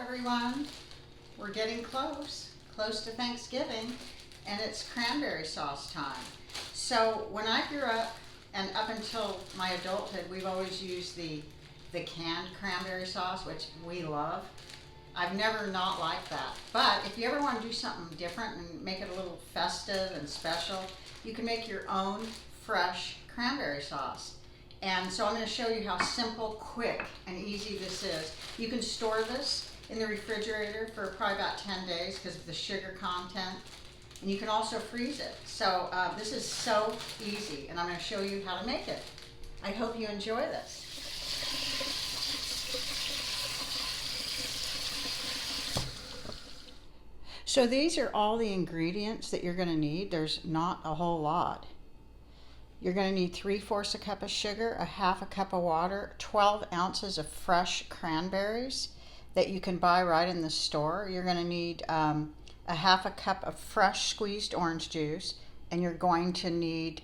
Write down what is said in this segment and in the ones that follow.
everyone. We're getting close to Thanksgiving, and it's cranberry sauce time. So when I grew up, and up until my adulthood, we've always used the canned cranberry sauce, which we love. I've never not liked that. But if you ever want to do something different and make it a little festive and special, you can make your own fresh cranberry sauce. And so I'm going to show you how simple, quick, and easy this is. You can store this in the refrigerator for probably about 10 days because of the sugar content. And you can also freeze it. So this is so easy, and I'm going to show you how to make it. I hope you enjoy this. So these are all the ingredients that you're going to need. There's not a whole lot. You're going to need 3/4 cup of sugar, a 1/2 cup of water, 12 ounces of fresh cranberries that you can buy right in the store. You're going to need a 1/2 cup of fresh squeezed orange juice, and you're going to need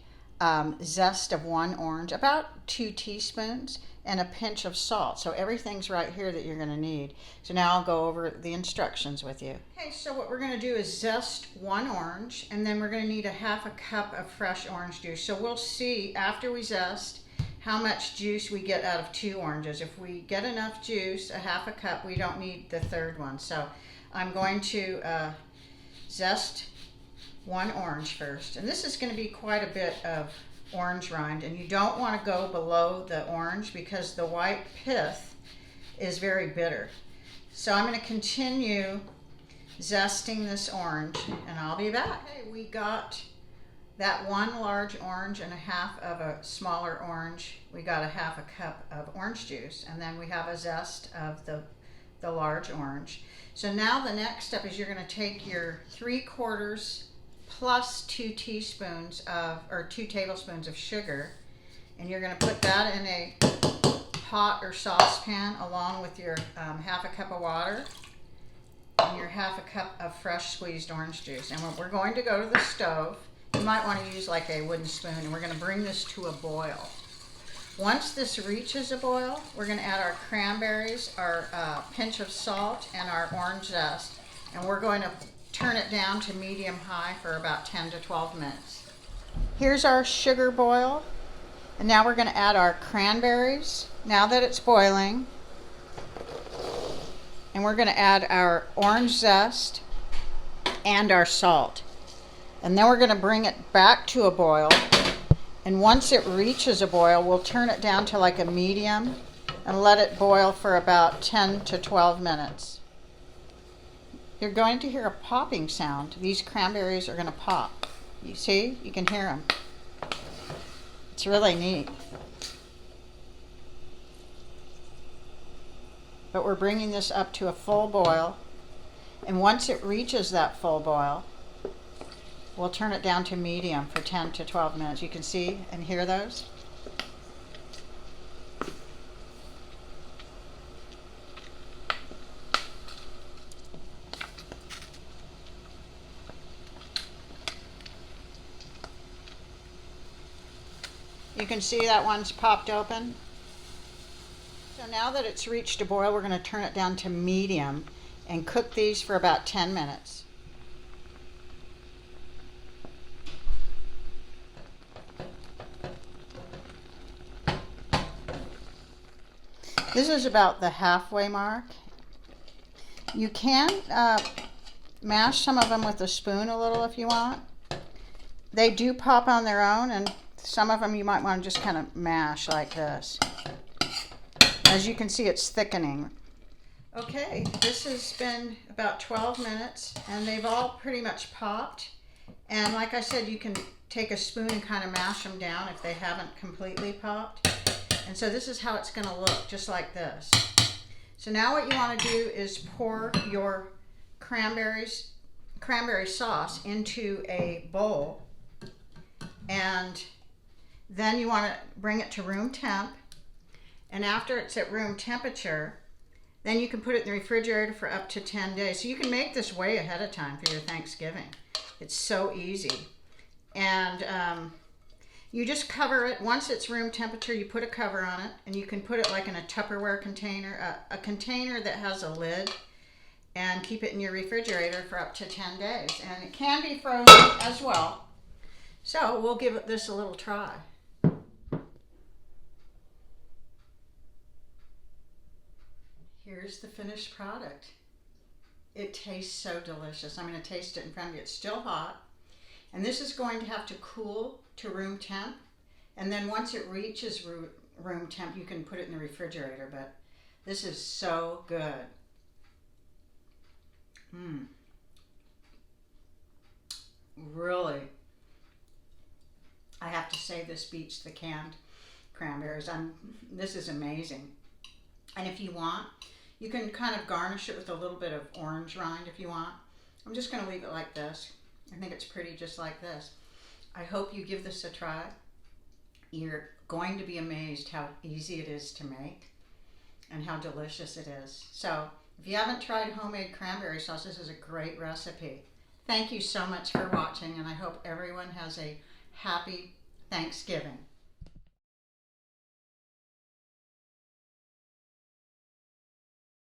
zest of 1 orange, about 2 teaspoons, and a pinch of salt. So everything's right here that you're going to need. So now I'll go over the instructions with you. Okay, so what we're going to do is zest 1 orange, and then we're going to need a 1/2 cup of fresh orange juice. So we'll see after we zest how much juice we get out of 2 oranges. If we get enough juice, a 1/2 cup, we don't need the third one. So I'm going to zest 1 orange first. And this is going to be quite a bit of orange rind, and you don't want to go below the orange because the white pith is very bitter. So I'm going to continue zesting this orange, and I'll be back. Okay, we got that 1 large orange and a 1/2 of a smaller orange. We got a 1/2 cup of orange juice, and then we have a zest of the large orange. So now the next step is you're going to take your 3/4 plus 2 teaspoons of, or 2 tablespoons of sugar, and you're going to put that in a pot or saucepan along with your 1/2 cup of water and your 1/2 cup of fresh squeezed orange juice. And we're going to go to the stove. You might want to use like a wooden spoon, and we're going to bring this to a boil. Once this reaches a boil, we're going to add our cranberries, our pinch of salt, and our orange zest, and we're going to turn it down to medium-high for about 10 to 12 minutes. Here's our sugar boil, and now we're going to add our cranberries now that it's boiling, and we're going to add our orange zest and our salt, and then we're going to bring it back to a boil. And once it reaches a boil, we'll turn it down to like a medium and let it boil for about 10 to 12 minutes. You're going to hear a popping sound. These cranberries are going to pop. You see? You can hear them. It's really neat. But we're bringing this up to a full boil. And once it reaches that full boil, we'll turn it down to medium for 10 to 12 minutes. You can see and hear those. You can see that one's popped open. So now that it's reached a boil, we're going to turn it down to medium and cook these for about 10 minutes. This is about the halfway mark. You can mash some of them with a spoon a little if you want. They do pop on their own, and some of them you might want to just kind of mash like this. As you can see, it's thickening. Okay, this has been about 12 minutes, and they've all pretty much popped. And like I said, you can take a spoon and kind of mash them down if they haven't completely popped. And so this is how it's going to look, just like this. So now what you want to do is pour your cranberry sauce into a bowl, and then you want to bring it to room temp. And after it's at room temperature, then you can put it in the refrigerator for up to 10 days. So you can make this way ahead of time for your Thanksgiving. It's so easy. And you just cover it. Once it's room temperature, you put a cover on it, and you can put it like in a Tupperware container, a container that has a lid, and keep it in your refrigerator for up to 10 days. And it can be frozen as well. So we'll give this a little try. Here's the finished product. It tastes so delicious. I'm going to taste it in front of you. It's still hot. And this is going to have to cool to room temp. And then once it reaches room temp, you can put it in the refrigerator. But this is so good. Really, I have to say this beats the canned cranberries. This is amazing. And if you want, you can kind of garnish it with a little bit of orange rind if you want. I'm just going to leave it like this. I think it's pretty just like this. I hope you give this a try. You're going to be amazed how easy it is to make and how delicious it is. So if you haven't tried homemade cranberry sauce, this is a great recipe. Thank you so much for watching, and I hope everyone has a happy Thanksgiving.